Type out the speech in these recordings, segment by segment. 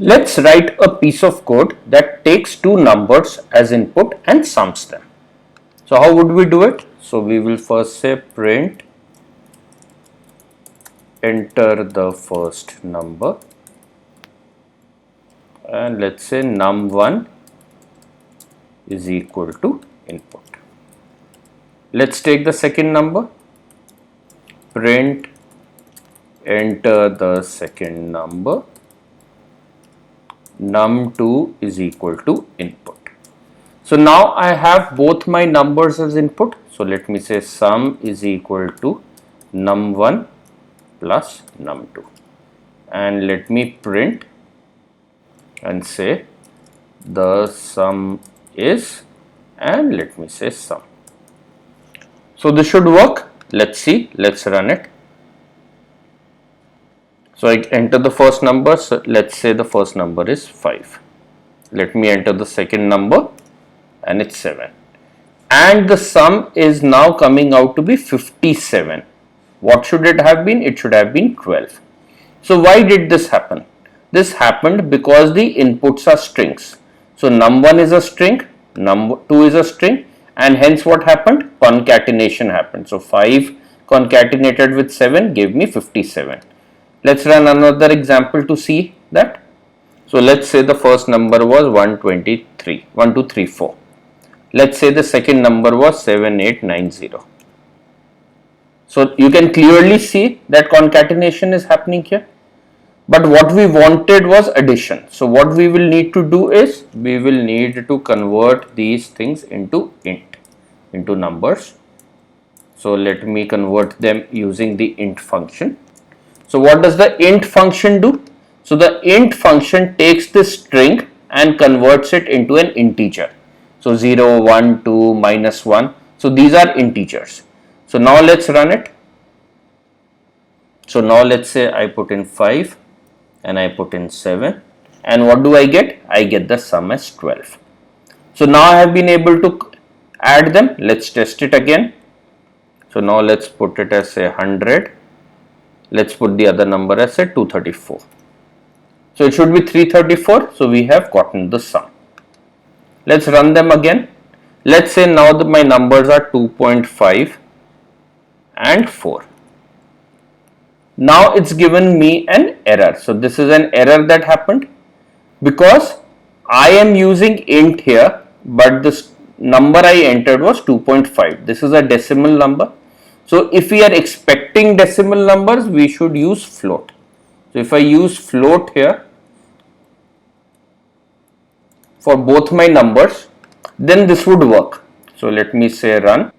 Let's write a piece of code that takes two numbers as input and sums them. So how would we do it? So we will first say print enter the first number, and let's say num1 is equal to input. Let's take the second number, print enter the second number, num2 is equal to input. So now I have both my numbers as input. So let me say sum is equal to num1 plus num2, and let me print and say the sum is, and let me say sum. So this should work. Let's see, let's run it. So I enter the first number, so let's say the first number is 5. Let me enter the second number and it's 7. And the sum is now coming out to be 57. What should it have been? It should have been 12. So why did this happen? This happened because the inputs are strings. So num1 is a string, num2 is a string, and hence what happened? Concatenation happened. So 5 concatenated with 7 gave me 57. Let's run another example to see that. So let's say the first number was 123, 1, 2, 3, 4. Let's say the second number was 7890. So you can clearly see that concatenation is happening here. But what we wanted was addition. So what we will need to do is, we will need to convert these things into int, into numbers. So let me convert them using the int function. So what does the int function do? So the int function takes this string and converts it into an integer. So 0, 1, 2, minus 1. So these are integers. So now let's run it. So now let's say I put in 5 and I put in 7, and what do I get? I get the sum as 12. So now I have been able to add them. Let's test it again. So now let's put it as say 100. Let's put the other number as say 234. So it should be 334. So we have gotten the sum. Let's run them again. Let's say now that my numbers are 2.5 and 4. Now it's given me an error. So this is an error that happened because I am using int here, but this number I entered was 2.5. This is a decimal number. So if we are expecting decimal numbers, we should use float. So if I use float here for both my numbers, then this would work. So let me say run.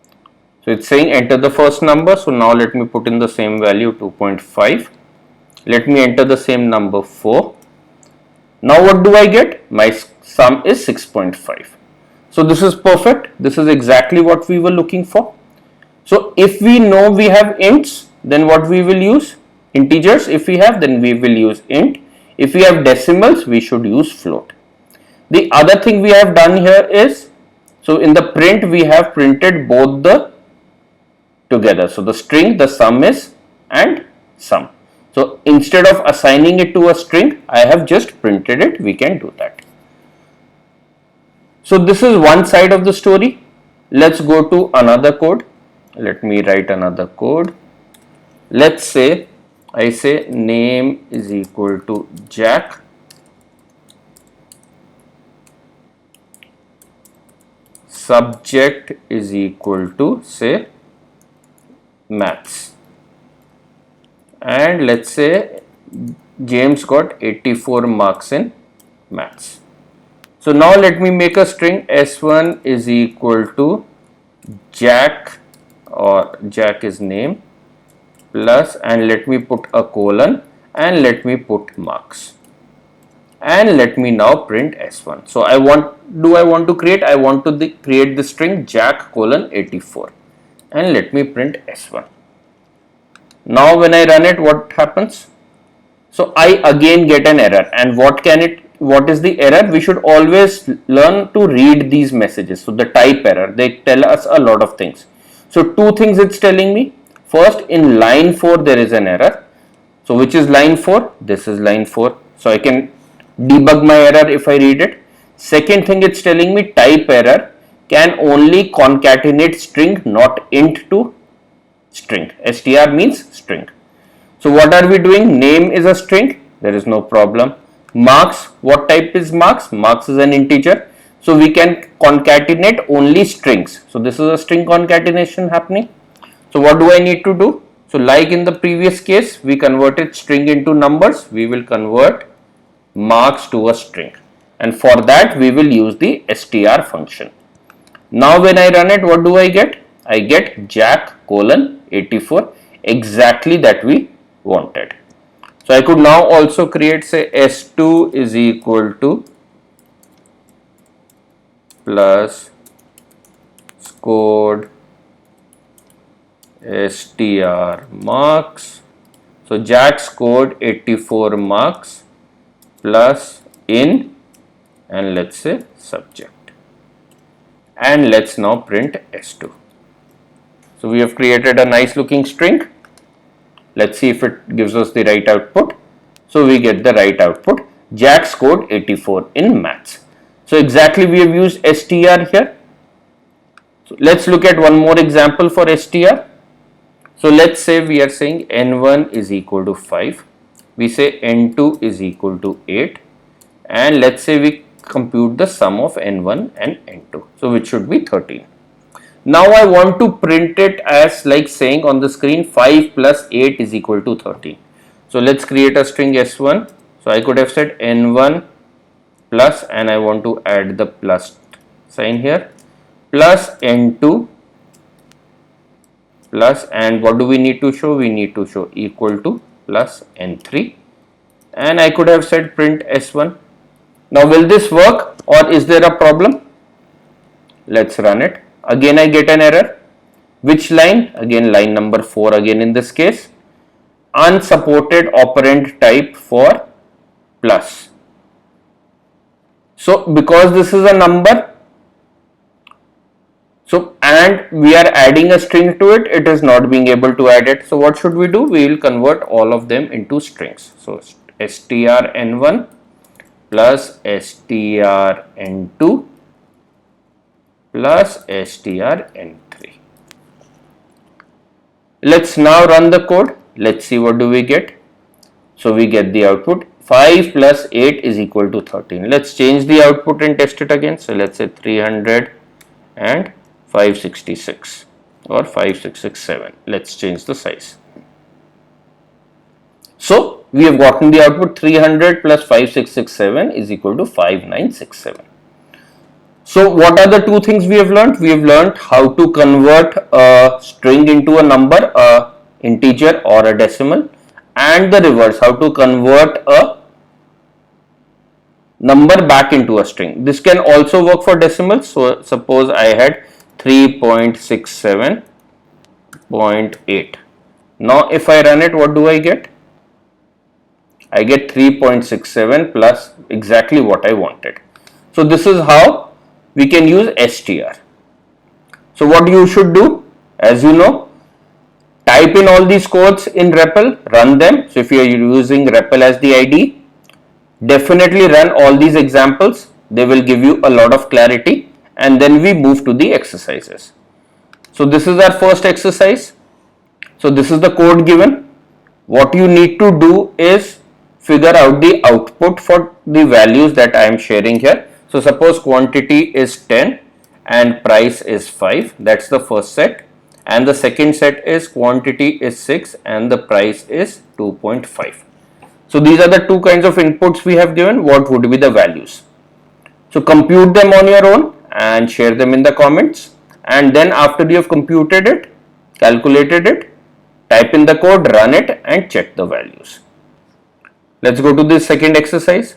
So it's saying enter the first number. So now let me put in the same value 2.5. Let me enter the same number 4. Now what do I get? My sum is 6.5. So this is perfect. This is exactly what we were looking for. So if we know we have ints, then what we will use? Integers if we have, then we will use int. If we have decimals, we should use float. The other thing we have done here is, so in the print we have printed both the together. So the string, the sum is, and sum. So instead of assigning it to a string, I have just printed it. We can do that. So this is one side of the story. Let's go to another code. Let me write another code. Let's say I say name is equal to Jack. Subject is equal to say maths, and let's say James got 84 marks in maths. So now let me make a string s1 is equal to Jack, or Jack is name, plus, and let me put a colon, and let me put marks, and let me now print s1. So I want to create the string Jack colon 84, and let me print s1. Now when I run it, what happens? So I again get an error, and what is the error? We should always learn to read these messages. So the type error, they tell us a lot of things. So two things it's telling me. First, in line 4 there is an error. So which is line 4? This is line 4. So I can debug my error if I read it. Second thing, it's telling me type error can only concatenate string, not int to string. str means string. So what are we doing? Name is a string, there is no problem. Marks, what type is marks? Marks is an integer. So we can concatenate only strings. So this is a string concatenation happening. So what do I need to do? So like in the previous case, we converted string into numbers. We will convert marks to a string. And for that, we will use the str function. Now when I run it, what do I get? I get Jack:84, exactly that we wanted. So I could now also create, say, S2 is equal to plus scored str marks. So Jack scored 84 marks plus in, and let's say subject, and let's now print S2. So we have created a nice looking string. Let's see if it gives us the right output. So we get the right output. Jack scored 84 in maths. So exactly we have used str here. So let's look at one more example for str. So let's say we are saying n1 is equal to 5. We say n2 is equal to 8. And let's say we compute the sum of n1 and n2. So which should be 13. Now I want to print it as like saying on the screen 5 plus 8 is equal to 13. So let's create a string s1. So I could have said n1 plus, and I want to add the plus sign here, plus n2 plus, and what do we need to show? We need to show equal to plus n3, and I could have said print s1. Now will this work or is there a problem? Let's run it. Again I get an error. Which line? Again line number 4 again in this case. Unsupported operand type for plus. So because this is a number, so and we are adding a string to it, it is not being able to add it. So what should we do? We will convert all of them into strings. So strn1 plus strn2 plus strn3. Let's now run the code. Let's see what do we get. So we get the output 5 plus 8 is equal to 13. Let's change the output and test it again. So let's say 300 and 566 or 5667. Let's change the size. So we have gotten the output 300 plus 5667 is equal to 5967. So what are the two things we have learned? We have learned how to convert a string into a number, a integer or a decimal, and the reverse, how to convert a number back into a string. This can also work for decimals. So suppose I had 3.67.8. Now if I run it, what do I get? I get 3.67 plus exactly what I wanted. So this is how we can use str. So what you should do, as you know, type in all these codes in REPL, run them. So if you are using REPL as the IDE, definitely run all these examples. They will give you a lot of clarity, and then we move to the exercises. So this is our first exercise. So this is the code given. What you need to do is figure out the output for the values that I am sharing here. So suppose quantity is 10 and price is 5. That's the first set. And the second set is quantity is 6 and the price is 2.5. So these are the two kinds of inputs we have given. What would be the values? So compute them on your own and share them in the comments. And then after you have computed it, calculated it, type in the code, run it and check the values. Let's go to this second exercise.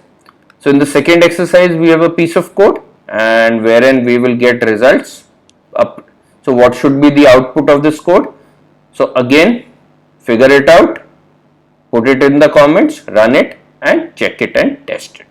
So in the second exercise, we have a piece of code and wherein we will get results up. So what should be the output of this code? So again, figure it out, put it in the comments, run it and check it and test it.